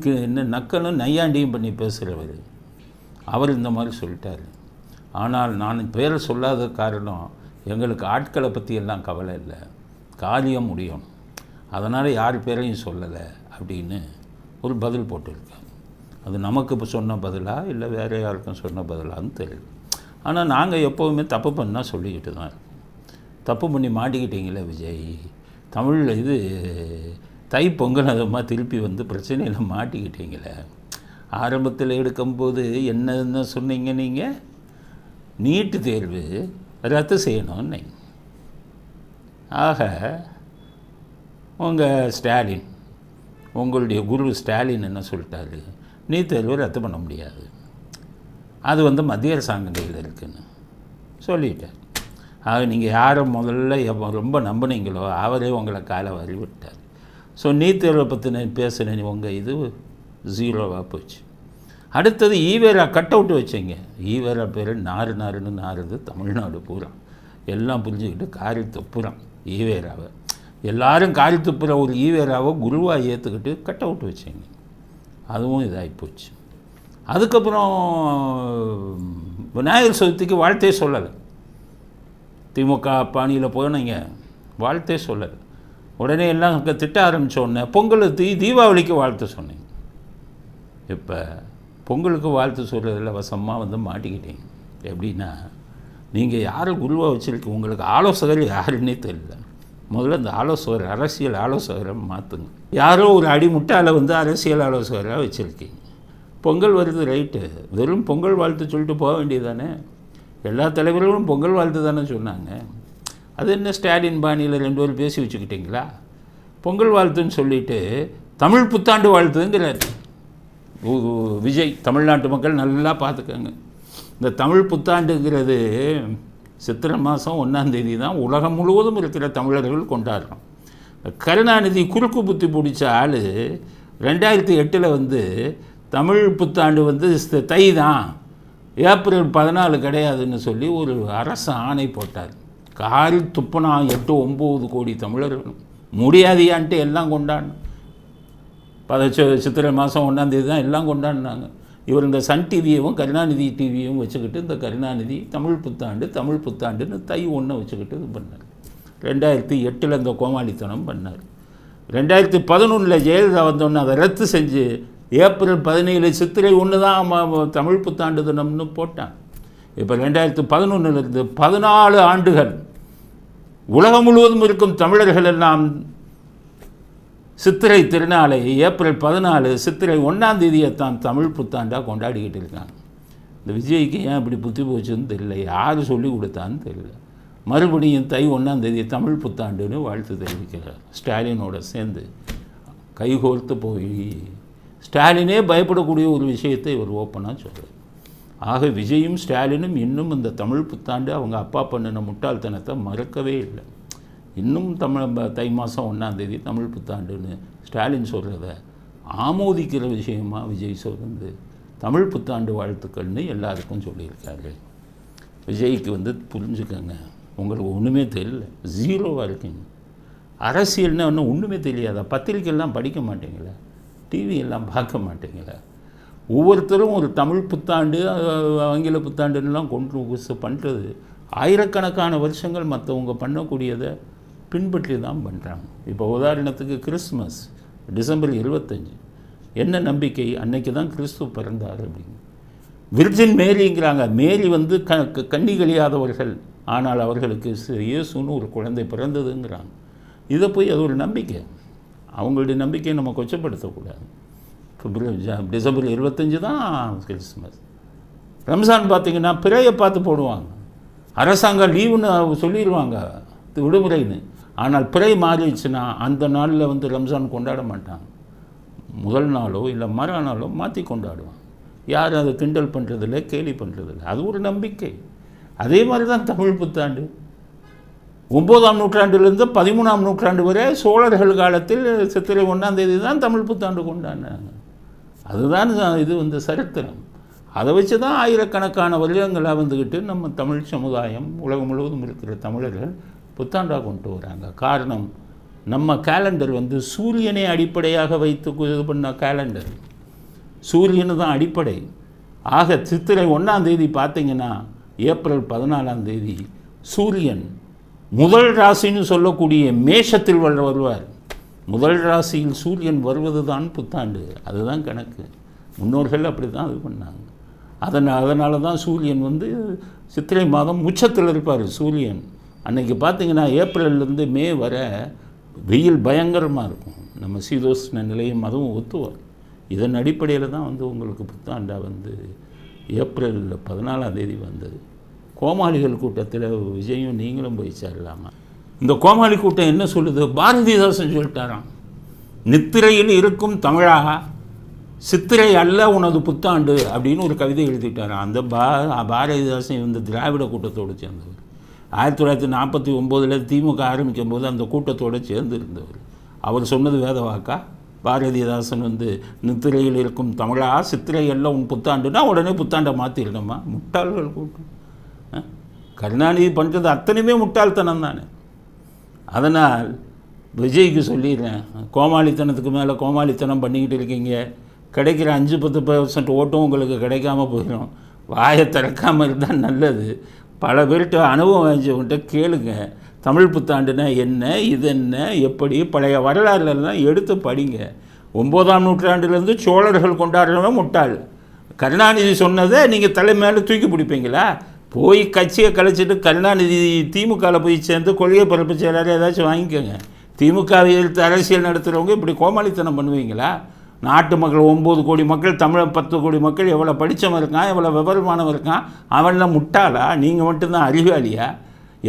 Speaker 1: நக்கலும் நையாண்டியும் பண்ணி பேசுகிறவர் அவர் இந்த மாதிரி சொல்லிட்டார். ஆனால் நான் பேரை சொல்லாத காரணம், எங்களுக்கு ஆட்களை பற்றி எல்லாம் கவலை இல்லை, காரியம் முடியும், அதனால் யார் பேரையும் சொல்லலை அப்படின்னு ஒரு பதில் போட்டிருக்காங்க. அது நமக்கு இப்போ சொன்ன பதிலா இல்லை வேறு யாருக்கும் சொன்ன பதிலான்னு தெரியல. ஆனால் நாங்கள் எப்போவுமே தப்பு பண்ணால் சொல்லிக்கிட்டு தான் இருக்கோம். தப்பு பண்ணி மாட்டிக்கிட்டீங்களே விஜய், தமிழில் தை பொங்கல் அதுமாக திருப்பி வந்து பிரச்சனையில் மாட்டிக்கிட்டீங்களே. ஆரம்பத்தில் எடுக்கும்போது என்ன சொன்னீங்க, நீங்கள் நீட்டு தேர்வு ரத்து செய்யணும்னு. ஆக உங்கள் ஸ்டாலின், உங்களுடைய குரு ஸ்டாலின் என்ன சொல்லிட்டாரு, நீட் தேர்வை ரத்து பண்ண முடியாது, அது வந்து மத்திய அரசாங்கம் கையில் இருக்குன்னு சொல்லிட்டார். ஆக நீங்கள் யாரை முதல்ல ரொம்ப நம்பினீங்களோ அவரே உங்களை காலை வரி விட்டார். ஸோ நீட் தேர்வை பற்றின பேசுன உங்கள் இது 0வாக போச்சு. அடுத்தது ஈவேரா கட் அவுட்டு வச்சிங்க. ஈவேரா பேர் நாறுன்னு நாறுது தமிழ்நாடு பூரா, எல்லாம் புரிஞ்சுக்கிட்டு காரி துப்புறான் ஈவேராவை. எல்லாரும் காரி துப்புற ஒரு ஈவேராவை குருவாக ஏற்றுக்கிட்டு கட் அவுட்டு வச்சிங்க. அதுவும் இதாகி போச்சு. அதுக்கப்புறம் விநாயகர் சதுர்த்திக்கு வாழ்த்தே சொல்லலை. திமுக பாணியில் போனீங்க, வாழ்த்தே சொல்லலை. உடனே எல்லாம் திட்ட ஆரம்பித்தோடனே தீபாவளிக்கு வாழ்த்து சொன்னீங்க. இப்போ பொங்கலுக்கு வாழ்த்து சொல்கிறதில் வசமாக வந்து மாட்டிக்கிட்டீங்க. எப்படின்னா, நீங்கள் யாரை குருவாக வச்சுருக்கீங்க, உங்களுக்கு ஆலோசகர் யாருன்னே தெரியல. முதல்ல இந்த அரசியல் ஆலோசகரை மாற்றுங்க. யாரோ ஒரு அடிமுட்டால் வந்து அரசியல் ஆலோசகராக வச்சுருக்கீங்க. பொங்கல் வருது ரைட்டு, வெறும் பொங்கல் வாழ்த்து சொல்லிட்டு போக வேண்டியதானே. எல்லா தலைவர்களும் பொங்கல் வாழ்த்து தானே சொன்னாங்க. அது என்ன ஸ்டாலின் பாணியில் 2 பேரும் பேசி வச்சுக்கிட்டிங்களா? பொங்கல் வாழ்த்துன்னு சொல்லிவிட்டு தமிழ் புத்தாண்டு வாழ்த்துங்கிறார் விஜய். தமிழ்நாட்டு மக்கள் நல்லா பார்த்துக்கோங்க, இந்த தமிழ் புத்தாண்டுங்கிறது சித்திரை மாதம் 1ஆம் தேதி தான் உலகம் முழுவதும் இருக்கிற தமிழர்கள் கொண்டாடுறோம். கருணாநிதி குறுக்கு புத்தி பிடிச்ச ஆள் 2008 வந்து தமிழ் புத்தாண்டு வந்து தை தான், ஏப்ரல் 14 கிடையாதுன்னு சொல்லி ஒரு அரசு ஆணை போட்டார். காரி துப்புனா 8-9 கோடி தமிழர்கள் முடியாதியான்ட்டு எல்லாம் கொண்டாடணும். சித்திரை மாதம் 1ஆம் தேதி தான் எல்லாம் கொண்டாடினாங்க. இவர் இந்த சன் டிவியவும் கருணாநிதி டிவியும் வச்சுக்கிட்டு இந்த கருணாநிதி தமிழ் புத்தாண்டுன்னு தை ஒன்று வச்சுக்கிட்டு இது பண்ணார். 2008 இந்த கோமாளித்தனம் பண்ணார். 2011 ஜெயலலிதா வந்தோடனே அதை ரத்து செஞ்சு ஏப்ரல் 17 சித்திரை 1 தான் தமிழ் புத்தாண்டு தினம்னு போட்டான். இப்போ 2011 14 ஆண்டுகள் உலகம் முழுவதும் இருக்கும் தமிழர்கள் எல்லாம் சித்திரை திருநாளை ஏப்ரல் 14 சித்திரை 1ஆம் தேதியைத்தான் தமிழ் புத்தாண்டாக கொண்டாடிக்கிட்டு இருக்காங்க. இந்த விஜய்க்கு ஏன் இப்படி புத்தி போச்சுன்னு தெரியல, யார் சொல்லி கொடுத்தான்னு தெரியல. மறுபடியும் தை 1ஆம் தேதி தமிழ் புத்தாண்டுன்னு வாழ்த்து தெரிவிக்கிறார். ஸ்டாலினோட சேர்ந்து கைகோர்த்து போய் ஸ்டாலினே பயப்படக்கூடிய ஒரு விஷயத்தை இவர் ஓப்பனாக சொல்கிறார். ஆக விஜயும் ஸ்டாலினும் இன்னும் இந்த தமிழ் புத்தாண்டு அவங்க அப்பா பண்ணின முட்டாள்தனத்தை மறக்கவே இல்லை. இன்னும் தை மாதம் 1ஆம் தேதி தமிழ் புத்தாண்டுன்னு ஸ்டாலின் சொல்கிறத ஆமோதிக்கிற விஷயமா விஜய் சொல்கிறது தமிழ் புத்தாண்டு வாழ்த்துக்கள்னு எல்லாருக்கும் சொல்லியிருக்காரு. விஜய்க்கு புரிஞ்சுக்கங்க, உங்களுக்கு ஒன்றுமே தெரியல, ஜீரோவாக இருக்கீங்க. அரசியல்னா இன்னும் ஒன்றுமே தெரியாதா? பத்திரிக்கையெல்லாம் படிக்க மாட்டீங்களா? டிவி எல்லாம் பார்க்க மாட்டீங்களா? ஒவ்வொருத்தரும் ஒரு தமிழ் புத்தாண்டு ஆங்கில புத்தாண்டுலாம் கொண்டு பண்ணுறது ஆயிரக்கணக்கான வருஷங்கள் மற்றவங்க பண்ணக்கூடியதை பின்பற்றி தான் பண்ணுறாங்க. இப்போ உதாரணத்துக்கு கிறிஸ்மஸ் டிசம்பர் 25 என்ன நம்பிக்கை? அன்னைக்கு தான் கிறிஸ்து பிறந்தார் அப்படின்னு. விர்ஜின் மேரிங்கிறாங்க. மேரி கன்னி கழியாதவர்கள், ஆனால் அவர்களுக்கு இயேசுன்னு ஒரு குழந்தை பிறந்ததுங்கிறாங்க. இதை போய் அது ஒரு நம்பிக்கை. அவங்களுடைய நம்பிக்கையை நம்ம கொச்சப்படுத்தக்கூடாது. டிசம்பர் 25 தான் கிறிஸ்மஸ். ரம்ஜான் பார்த்திங்கன்னா பிறையை பார்த்து போடுவாங்க. அரசாங்கம் லீவுன்னு சொல்லிடுவாங்க, விடுமுறைன்னு. ஆனால் பிறை மாறிடுச்சுன்னா அந்த நாளில் ரம்ஜான் கொண்டாட மாட்டாங்க. முதல் நாளோ இல்லை மறுநாளோ மாற்றி கொண்டாடுவாங்க. யாரும் அதை கிண்டல் பண்ணுறதில்ல, கேலி பண்ணுறதில்ல. அது ஒரு நம்பிக்கை. அதே மாதிரி தான் தமிழ் புத்தாண்டு 9ஆம் நூற்றாண்டிலிருந்து 13ஆம் நூற்றாண்டு வரை சோழர்கள் காலத்தில் சித்திரை 1ஆம் தேதி தான் தமிழ் புத்தாண்டு கொண்டாடினாங்க. அதுதான் இது சரித்திரம். அதை வச்சு தான் ஆயிரக்கணக்கான வருடங்களாக வந்துக்கிட்டு நம்ம தமிழ் சமுதாயம் உலகம் முழுவதும் இருக்கிற தமிழர்கள் புத்தாண்டாக கொண்டு வராங்க. காரணம், நம்ம கேலண்டர் சூரியனை அடிப்படையாக வைத்து இது பண்ண கேலண்டர். சூரியனு தான் அடிப்படை. ஆக சித்திரை 1ஆம் தேதி பார்த்திங்கன்னா ஏப்ரல் 14ஆம் தேதி சூரியன் முதல் ராசின்னு சொல்லக்கூடிய மேஷத்தில் வருவார். முதல் ராசியில் சூரியன் வருவது தான் புத்தாண்டு. அதுதான் கணக்கு. முன்னோர்கள் அப்படி தான் இது பண்ணாங்க. அதனால தான் சூரியன் சித்திரை மாதம் உச்சத்தில் இருப்பார் சூரியன். அன்றைக்கி பார்த்திங்கன்னா ஏப்ரல்லேருந்து மே வர வெயில் பயங்கரமாக இருக்கும். நம்ம சீதோஷ்ண நிலையம் அதுவும் ஒத்துவார். இதன் அடிப்படையில் தான் உங்களுக்கு புத்தாண்டா ஏப்ரல் 14ஆம் தேதி வந்தது. கோமாளிகள் கூட்டத்தில் விஜயும் நீங்களும் போய் சேரலாமா? இந்த கோமாளி கூட்டம் என்ன சொல்லுது? பாரதிதாசன் சொல்லிட்டாராம், நித்திரையில் இருக்கும் தமிழா சித்திரை அல்ல உனது புத்தாண்டு அப்படின்னு ஒரு கவிதை எழுதிட்டாராம். அந்த பாரதிதாசன் திராவிட கூட்டத்தோடு சேர்ந்தவர். 1949 திமுக ஆரம்பிக்கும் போது அந்த கூட்டத்தோடு சேர்ந்து இருந்தவர். அவர் சொன்னது வேத வாக்கா? பாரதிதாசன் நித்திரையில் இருக்கும் தமிழா சித்திரை அல்ல உன் புத்தாண்டுனா உடனே புத்தாண்டை மாற்றிடணுமா? முட்டாள்கள் கூட்டம். கருணாநிதி பண்ணுறது அத்தனையுமே முட்டாள்தனம் தானே. அதனால் விஜய்க்கு சொல்லிடுறேன், கோமாளித்தனத்துக்கு மேலே கோமாளித்தனம் பண்ணிக்கிட்டு இருக்கீங்க. கிடைக்கிற 5-10% ஓட்டும் உங்களுக்கு கிடைக்காம போயிடும். வாயை திறக்காமல் இருந்தால் நல்லது. பல பேர்கிட்ட அனுபவம் வாங்கிச்சவங்கிட்ட கேளுங்க. தமிழ் புத்தாண்டுனா என்ன, இது என்ன, எப்படி, பழைய வரலாறுலாம் எடுத்து படிங்க. 9ஆம் நூற்றாண்டுலேருந்து சோழர்கள் கொண்டாடுறவன் முட்டாள். கருணாநிதி சொன்னதை நீங்கள் தலை மேலே தூக்கி பிடிப்பீங்களா? போய் கட்சியை கலைச்சிட்டு கருணாநிதி திமுகவில் போய் சேர்ந்து கொள்கை பரப்பு செயலாளர் ஏதாச்சும் வாங்கிக்கோங்க. திமுகவை எதிர்த்து அரசியல் நடத்துகிறவங்க இப்படி கோமாளித்தனம் பண்ணுவீங்களா? நாட்டு மக்கள் 9 கோடி மக்கள், தமிழ் 10 கோடி மக்கள் எவ்வளோ படித்தவன் இருக்கான், எவ்வளோ விவரமானவன் இருக்கான், அவன்லாம் முட்டாளா? நீங்கள் மட்டும்தான் அறிவாளியா?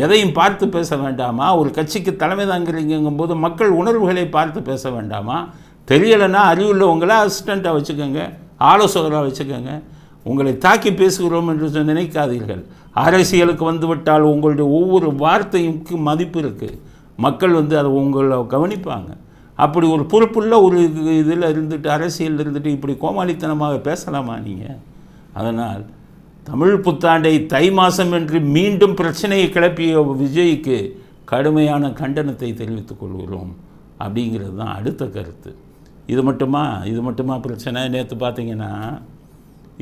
Speaker 1: எதையும் பார்த்து பேச வேண்டாமா? ஒரு கட்சிக்கு தலைமை தாங்கிறீங்கும்போது மக்கள் உணர்வுகளை பார்த்து பேச வேண்டாமா? தெரியலைன்னா அறிவுள்ளவங்கள அசிஸ்டண்ட்டாக வச்சுக்கோங்க, ஆலோசகராக வச்சுக்கோங்க. உங்களை தாக்கி பேசுகிறோம் என்று நினைக்காதீர்கள். அரசியலுக்கு வந்துவிட்டால் உங்களுடைய ஒவ்வொரு வார்த்தைக்கு மதிப்பு இருக்குது. மக்கள் அதை உங்களை கவனிப்பாங்க. அப்படி ஒரு பொறுப்புள்ள ஒரு இதில் இருந்துட்டு, அரசியலில் இருந்துட்டு இப்படி கோமாளித்தனமாக பேசலாமா நீங்கள்? அதனால் தமிழ் புத்தாண்டை தை மாதம் என்று மீண்டும் பிரச்சனையை கிளப்பிய விஜய்க்கு கடுமையான கண்டனத்தை தெரிவித்துக் கொள்கிறோம் அப்படிங்கிறது தான் அடுத்த கருத்து. இது மட்டுமா பிரச்சனை? நேற்று பார்த்தீங்கன்னா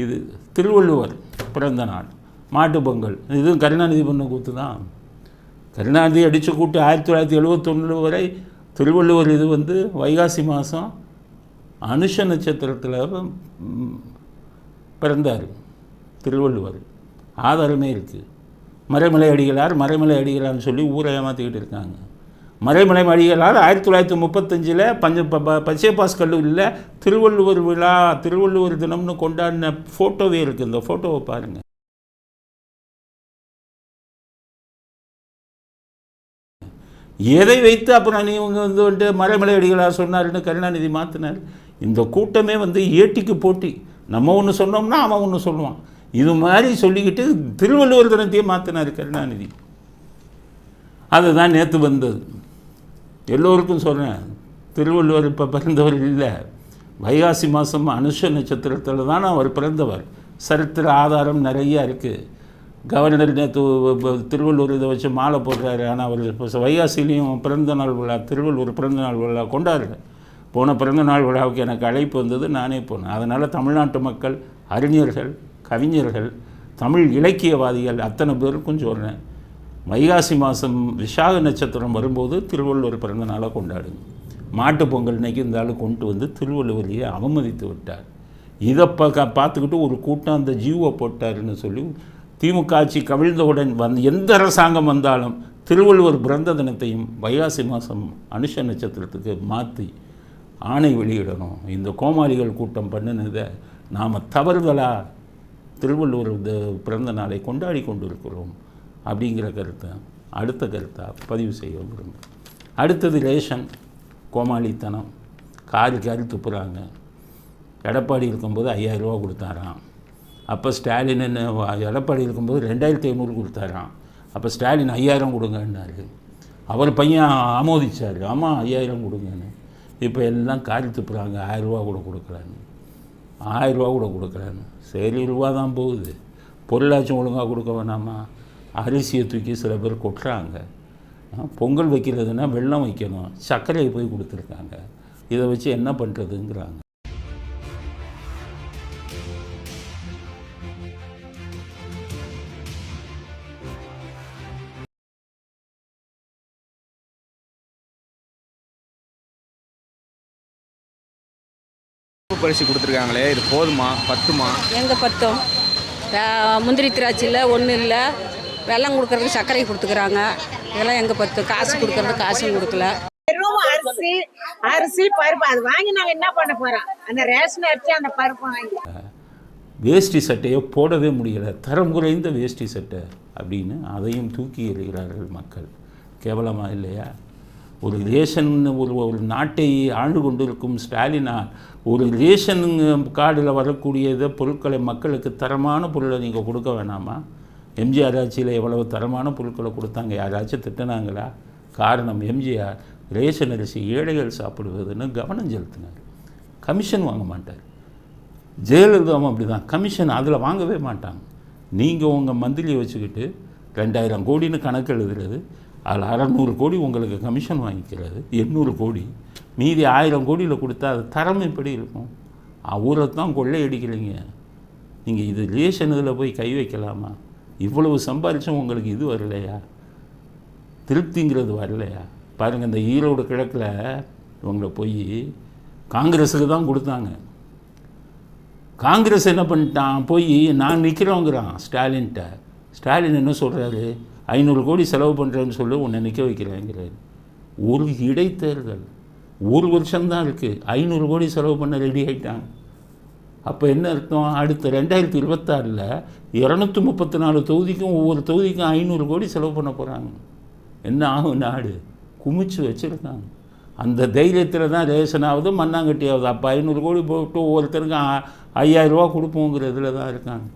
Speaker 1: இது திருவள்ளுவர் பிறந்த நாள், மாட்டு பொங்கல். இதுவும் கருணாநிதி பண்ண கூத்து தான். கருணாநிதி அடித்த கூட்டு 1971 வரை திருவள்ளுவர் இது வந்து வைகாசி மாதம் அனுஷ நட்சத்திரத்தில் பிறந்தார் திருவள்ளுவர். ஆதாரமே இருக்குது. மறைமலை அடிகளார்னு சொல்லி ஊரை ஏமாற்றிக்கிட்டு இருக்காங்க. மறைமலை அடிகளார் 1935 பச்சைபாஸ் கல்லூரியில் திருவள்ளுவர் விழா, திருவள்ளுவர் தினம்னு கொண்டாடின ஃபோட்டோவே இருக்குது. இந்த ஃபோட்டோவை பாருங்கள். எதை வைத்து அப்புறம் இவங்க வந்துட்டு மறைமலை அடிகளார் சொன்னார்னு கருணாநிதி மாற்றினார். இந்த கூட்டமே வந்து ஏட்டிக்கு போட்டி. நம்ம ஒன்று சொன்னோம்னா அவன் ஒன்று சொல்லுவான். இது மாதிரி சொல்லிக்கிட்டு திருவள்ளுவர் தினத்தையே மாற்றினார் கருணாநிதி. அதுதான் நேற்று வந்தது. எல்லோருக்கும் சொல்கிறேன், திருவள்ளுவர் இப்போ பிறந்தவர் இல்லை. வைகாசி மாதம் அனுஷ நட்சத்திரத்தில் தான் அவர் பிறந்தவர். சரித்திர ஆதாரம் நிறையா இருக்குது. கவர்னர் நேற்று திருவள்ளுவர் இதை வச்சு மாலை போடுறாரு. ஆனால் அவர் இப்போ வைகாசிலையும் பிறந்தநாள் விழா, திருவள்ளுவர் பிறந்தநாள் விழா கொண்டாடுறேன். போன பிறந்தநாள் விழாவுக்கு எனக்கு அழைப்பு வந்தது, நானே போனேன். அதனால் தமிழ்நாட்டு மக்கள், அறிஞர்கள், கவிஞர்கள், தமிழ் இலக்கியவாதிகள் அத்தனை பேருக்கும் சொல்கிறேன், வைகாசி மாதம் விசாக நட்சத்திரம் வரும்போது திருவள்ளுவர் பிறந்த நாளாக கொண்டாடுங்க. மாட்டு பொங்கல் இன்றைக்கி இந்த ஆள் கொண்டு வந்து திருவள்ளுவரையே அவமதித்து விட்டார். இதை பார்த்துக்கிட்டு ஒரு கூட்டம் அந்த ஜீவோ போட்டாருன்னு சொல்லி திமுக ஆட்சி கவிழ்ந்தவுடன் எந்த அரசாங்கம் வந்தாலும் திருவள்ளுவர் பிறந்த தினத்தையும் வைகாசி மாதம் அனுஷ நட்சத்திரத்துக்கு மாற்றி ஆணை வெளியிடணும். இந்த கோமாளிகள் கூட்டம் பண்ணினதை நாம் தவறுதலாக திருவள்ளுவர் பிறந்த நாளை கொண்டாடி கொண்டு இருக்கிறோம் அப்படிங்கிற கருத்தை அடுத்த கருத்தாக பதிவு செய்ய விரும்புகிறேன். அடுத்தது ரேஷன் கோமாளித்தனம். காரி துப்புறாங்க. எடப்பாடி இருக்கும்போது 5000 ரூபா கொடுத்தாராம். அப்போ ஸ்டாலின் எடப்பாடி இருக்கும்போது 2500 கொடுத்தாராம். அப்போ ஸ்டாலின் 5000 கொடுங்கன்னாரு. அவர் பையன் ஆமோதிச்சார், ஆமாம் 5000 கொடுங்கன்னு. இப்போ எல்லாம் காரி துப்புறாங்க. 1000 ரூபா கூட கொடுக்குறான்னு, 1000 ரூபா கூட கொடுக்குறான்னு. சரி, ரூபா தான் போகுது, பொருளாச்சும் ஒழுங்காக கொடுக்க வேணாமா? அரிசியை தூக்கி சில பேர் கொட்டுறாங்க. பொங்கல் வைக்கிறதுனா வெல்லம் வைக்கணும், சர்க்கரையை போய் கொடுத்துருக்காங்க. இதை வச்சு என்ன பண்ணுறதுங்கிறாங்க.
Speaker 3: பரிசு கொடுத்துருக்காங்களே, இது போதுமா, பத்துமா?
Speaker 4: எங்கே பத்தும்? முந்திரி திராட்சையில் ஒன்றும் இல்லை, வெல்லம் கொடுக்கறதுக்கு சர்க்கரை கொடுத்துக்கிறாங்க. இதெல்லாம் எங்கே பத்து? காசு கொடுக்கறது காசும் கொடுக்கல.
Speaker 5: அரிசி பருப்பு அது வாங்கி நாங்கள் என்ன பண்ண போகிறோம்? அந்த ரேஷன் அரிசி அந்த பருப்பு வாங்கி
Speaker 1: வேஷ்டி சட்டையை போடவே முடியலை, தரம் குறைந்த வேஷ்டி சட்டை அப்படின்னு அதையும் தூக்கி எறிகிறார்கள் மக்கள். கேவலமாக இல்லையா? ஒரு ரேஷன் ஒரு நாட்டை ஆண்டு கொண்டிருக்கும் ஸ்டாலினால் ஒரு ரேஷன் கார்டில் வரக்கூடிய பொருட்களை மக்களுக்கு தரமான பொருளை நீங்கள் கொடுக்க வேணாமா? எம்ஜிஆர் ஆட்சியில் எவ்வளவு தரமான பொருட்களை கொடுத்தாங்க, யாராச்சும் திட்டினாங்களா? காரணம், எம்ஜிஆர் ரேஷன் அரிசி ஏழைகள் சாப்பிடுவதுன்னு கவனம் செலுத்தினார். கமிஷன் வாங்க மாட்டார். ஜெயலலிதாவும் அப்படி தான், கமிஷன் அதில் வாங்கவே மாட்டாங்க. நீங்கள் உங்கள் மந்திரியை வச்சுக்கிட்டு 2000 கோடின்னு கணக்கு எழுதுறது, அதில் 600 கோடி உங்களுக்கு கமிஷன் வாங்கிக்கிறது, 800 கோடி, மீதி 1000 கோடியில் கொடுத்தா அது தரம் எப்படி இருக்கும்? ஊரை தான் கொள்ளையடிக்கிறீங்க நீங்கள். இது ரேஷன் இதில் போய் கை வைக்கலாமா? இவ்வளவு சம்பாதிச்சும் உங்களுக்கு இது வரலையா? திருப்திங்கிறது வரலையா? பாருங்கள், இந்த ஈரோடு கிழக்கில் இவங்களை போய் காங்கிரஸுக்கு தான் கொடுத்தாங்க. காங்கிரஸ் என்ன பண்ணிட்டான், போய் நான் நிற்கிறோங்கிறான் ஸ்டாலின்கிட்ட. ஸ்டாலின் என்ன சொல்கிறாரு, 500 கோடி செலவு பண்ணுறேன்னு சொல்லி உன்னை நிற்க வைக்கிறேங்கிறாரு. ஒரு இடைத்தேர்தல் 1 வருஷம்தான் இருக்குது, 500 கோடி செலவு பண்ண ரெடி ஆகிட்டாங்க. அப்போ என்ன அர்த்தம்? அடுத்த 2026 234 தொகுதிக்கும் ஒவ்வொரு தொகுதிக்கும் 500 கோடி செலவு பண்ண போகிறாங்க. என்ன ஆகும்? நாடு குமிச்சு வச்சுருக்காங்க. அந்த தைரியத்தில் தான் ரேஷனாவது மண்ணாங்கட்டியாவது. அப்போ 500 கோடி போட்டு ஒவ்வொருத்தருக்கும் 5000 ரூபா கொடுப்போங்கிறதுல தான் இருக்காங்க.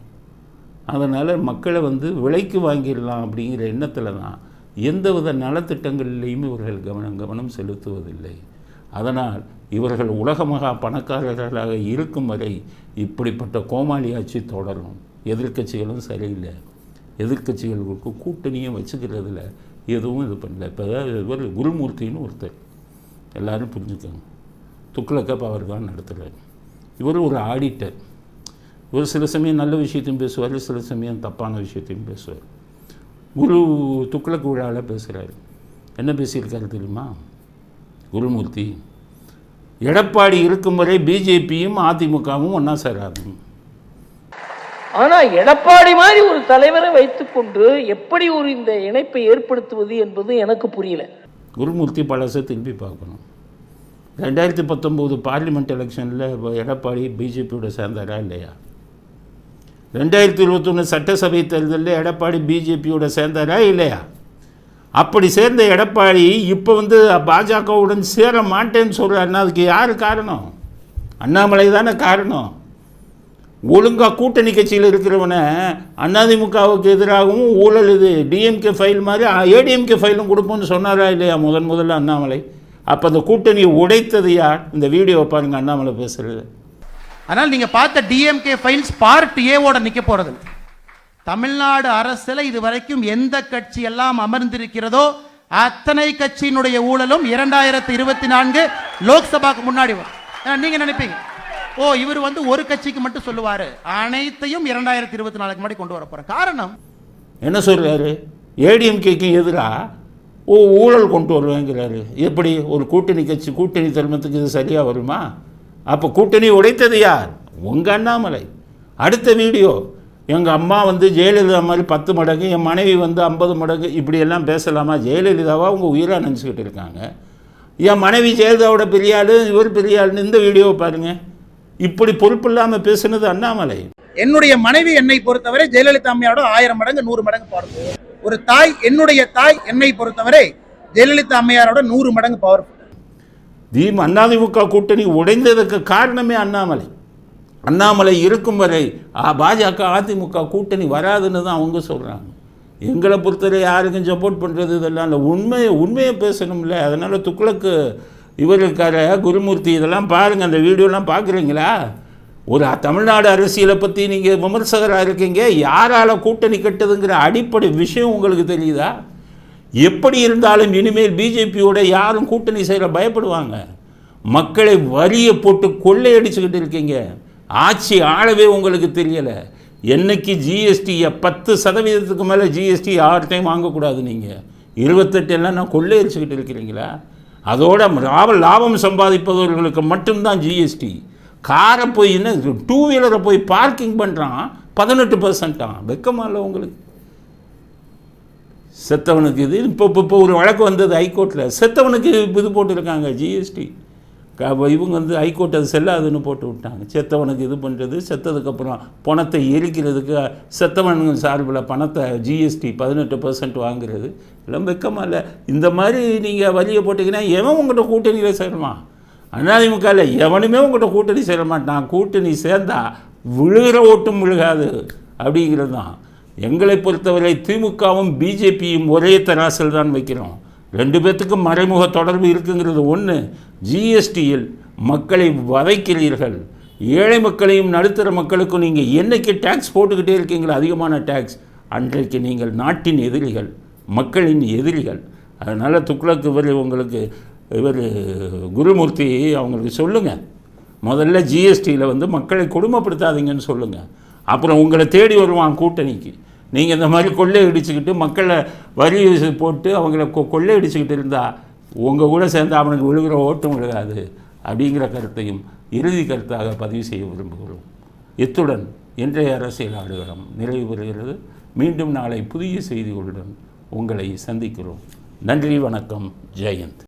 Speaker 1: அதனால் மக்களை விலைக்கு வாங்கிடலாம் அப்படிங்கிற எண்ணத்தில் தான் எந்தவித நலத்திட்டங்களிலையுமே இவர்கள் கவனம் செலுத்துவதில்லை. அதனால் இவர்கள் உலகமகா பணக்காரர்களாக இருக்கும் வரை இப்படிப்பட்ட கோமாளி ஆட்சி தொடரும். எதிர்க்கட்சிகளும் சரியில்லை, எதிர்க்கட்சிகளுக்கு கூட்டணியும் வச்சுக்கிறதுல எதுவும் இது பண்ணல. இப்போ இவர் குருமூர்த்தின்னு ஒருத்தர், எல்லோரும் புரிஞ்சுக்கோங்க, துக்ளக்கப் அவர் தான் நடத்துகிறார். இவர் ஒரு ஆடிட்டர். ஒரு சில சமயம் நல்ல விஷயத்தையும் பேசுவார், சில சமயம் தப்பான விஷயத்தையும் பேசுவார். குரு துக்ளக் விழாவில் பேசுகிறாரு. என்ன பேசியிருக்காரு தெரியுமா? குருமூர்த்தி, எடப்பாடி இருக்கும் வரை பிஜேபியும் அதிமுகவும் ஒன்றா சேராது.
Speaker 6: ஆனால் எடப்பாடி மாதிரி ஒரு தலைவரை வைத்துக்கொண்டு எப்படி ஒரு இந்த இணைப்பை ஏற்படுத்துவது என்பது எனக்கு புரியல.
Speaker 1: குருமூர்த்தி பழசை திரும்பி பார்க்கணும். 2019 பார்லிமெண்ட் எலெக்ஷனில் எடப்பாடி பிஜேபியோட சேர்ந்தாரா இல்லையா? 2021 சட்டசபை தேர்தலில் எடப்பாடி பிஜேபியோட சேர்ந்தாரா இல்லையா? அப்படி சேர்ந்த எடப்பாடி இப்போ பாஜகவுடன் சேர மாட்டேன்னு சொல்கிறாருன்னா அதுக்கு யார் காரணம்? அண்ணாமலை தானே காரணம். ஒழுங்காக கூட்டணி கட்சியில் இருக்கிறவனை அதிமுகவுக்கு எதிராகவும் ஊழல் இது டிஎம்கே ஃபைல் மாதிரி ஏடிஎம்கே ஃபைலும் கொடுப்போம்னு சொன்னாரா இல்லையா முதல்ல அண்ணாமலை? அப்போ அந்த கூட்டணியை உடைத்தது யார்? இந்த வீடியோவை பாருங்க, அண்ணாமலை பேசுகிறது.
Speaker 7: ஆனால் நீங்கள் பார்த்த டிஎம்கே ஃபைல்ஸ் பார்ட் ஏவோட நிற்க போகிறது. தமிழ்நாடு அரசில் இது வரைக்கும் எந்த கட்சி எல்லாம் அமர்ந்திருக்கிறதோ அத்தனை கட்சியினுடைய ஊழலும் 2024 லோக்சபாக்கு முன்னாடி வரும். நீங்கள் நினைப்பீங்க, ஓ இவர் ஒரு கட்சிக்கு மட்டும் சொல்லுவார், அனைத்தையும் 2024 முன்னாடி கொண்டு வர போகிறேன். காரணம்
Speaker 1: என்ன சொல்கிறாரு? ஏடிஎம்கேக்கு எதிராக ஊழல் கொண்டு வருவேங்கிறாரு. எப்படி ஒரு கூட்டணி கட்சி கூட்டணி தர்மத்துக்கு இது சரியாக வருமா? அப்போ கூட்டணி உடைத்தது யார்? உங்கள் அண்ணாமலை. அடுத்த வீடியோ, எங்கள் அம்மா ஜெயலலிதா மாதிரி 10 மடங்கு, என் மனைவி 50 மடங்கு, இப்படியெல்லாம் பேசலாமா? ஜெயலலிதாவா அவங்க உயிராக நினச்சிக்கிட்டு இருக்காங்க. என் மனைவி ஜெயலலிதாவோட பெரிய ஆள், இவர் பெரிய ஆளுன்னு இந்த வீடியோவை பாருங்கள். இப்படி பொறுப்பு இல்லாமல் பேசுனது அண்ணாமலை.
Speaker 7: என்னுடைய மனைவி என்னை பொறுத்தவரை ஜெயலலிதா அம்மையோட 1000 மடங்கு 100 மடங்கு பவர்ஃபுல். ஒரு தாய், என்னுடைய தாய் என்னை பொறுத்தவரை ஜெயலலிதா அம்மையாரோட 100 மடங்கு பவர்ஃபுல்.
Speaker 1: அதிமுக கூட்டணி உடைந்ததுக்கு காரணமே அண்ணாமலை. அண்ணாமலை இருக்கும் வரை பாஜக அதிமுக கூட்டணி வராதுன்னு தான் அவங்க சொல்கிறாங்க. எங்களை பொறுத்தவரை யாருக்கும் சப்போர்ட் பண்ணுறது இதெல்லாம் இல்லை. உண்மையை பேசணும்ல. அதனால் துக்ளக்கு இவர் இருக்கார குருமூர்த்தி, இதெல்லாம் பாருங்கள், அந்த வீடியோலாம் பார்க்குறீங்களா? ஒரு தமிழ்நாடு அரசியலை பற்றி நீங்கள் விமர்சகராக இருக்கீங்க, யாரால் கூட்டணி கட்டுதுங்கிற அடிப்படை விஷயம் உங்களுக்கு தெரியுதா? எப்படி இருந்தாலும் இனிமேல் பிஜேபியோட யாரும் கூட்டணி செய்கிற பயப்படுவாங்க. மக்களை வரியை போட்டு கொள்ளையடிச்சுக்கிட்டு இருக்கீங்க. ஆட்சி ஆளவே உங்களுக்கு தெரியலை. என்னைக்கு ஜிஎஸ்டியை 10% மேலே ஜிஎஸ்டி 6 டைம் வாங்கக்கூடாது. நீங்கள் 28 எல்லாம் நான் கொள்ளையடிச்சுக்கிட்டு இருக்கிறீங்களா? அதோட லாபம் சம்பாதிப்பவர்களுக்கு மட்டும்தான் ஜிஎஸ்டி. காரை போய் 2 வீலரை போய் பார்க்கிங் பண்ணுறான் 18%. வெக்கமா இல்லை உங்களுக்கு? செத்தவனுக்கு இது இப்போ ஒரு வழக்கு வந்தது ஹைகோர்ட்டில். செத்தவனுக்கு இது போட்டிருக்காங்க ஜிஎஸ்டி. இவங்க ஹைகோர்ட் அது செல்லாதுன்னு போட்டு விட்டாங்க. செத்தவனுக்கு இது பண்ணுறது, செத்ததுக்கப்புறம் பணத்தை எரிக்கிறதுக்கு செத்தவனுங்க சார்பில் பணத்தை ஜிஎஸ்டி 18% வாங்குறது எல்லாம் வெக்கமா இல்லை? இந்த மாதிரி நீங்கள் வரியை போட்டிங்கன்னா எவன் உங்கள்கிட்ட கூட்டணியில் சேரமா? அதிமுகவில் எவனுமே உங்கள்கிட்ட கூட்டணி சேர மாட்டான். கூட்டணி சேர்ந்தால் விழுகிற ஓட்டும் விழுகாது அப்படிங்கிறது தான். எங்களை பொறுத்தவரை திமுகவும் பிஜேபியும் ஒரே தராசில் தான் வைக்கிறோம். 2 பேர்த்துக்கும் மறைமுக தொடர்பு இருக்குங்கிறது ஒன்று. ஜிஎஸ்டியில் மக்களை வதைக்கிறீர்கள். ஏழை மக்களையும் நடுத்தர மக்களுக்கும் நீங்கள் என்னைக்கு டேக்ஸ் போட்டுக்கிட்டே இருக்கீங்களோ அதிகமான டேக்ஸ், அன்றைக்கு நீங்கள் நாட்டின் எதிரிகள், மக்களின் எதிரிகள். அதனால் துக்ளக் இவர் குருமூர்த்தி அவங்களுக்கு சொல்லுங்கள், முதல்ல ஜிஎஸ்டியில் மக்களை கொடுமைப்படுத்தாதீங்கன்னு சொல்லுங்கள். அப்புறம் உங்களை தேடி வருவான் கூட்டணிக்கு. நீங்கள் இந்த மாதிரி கொள்ளை அடிச்சுக்கிட்டு மக்களை வரி போட்டு அவங்கள கொள்ளை அடிச்சுக்கிட்டு இருந்தால் உங்கள் கூட சேர்ந்து அவனுக்கு விழுகிற ஓட்டம் விழுகாது அப்படிங்கிற கருத்தையும் இறுதி கருத்தாக பதிவு செய்ய விரும்புகிறோம். இத்துடன் இன்றைய அரசியல் ஆடுகளம் நிறைவு பெறுகிறது. மீண்டும் நாளை புதிய செய்திகளுடன் உங்களை சந்திக்கிறோம். நன்றி, வணக்கம், ஜெயந்த்.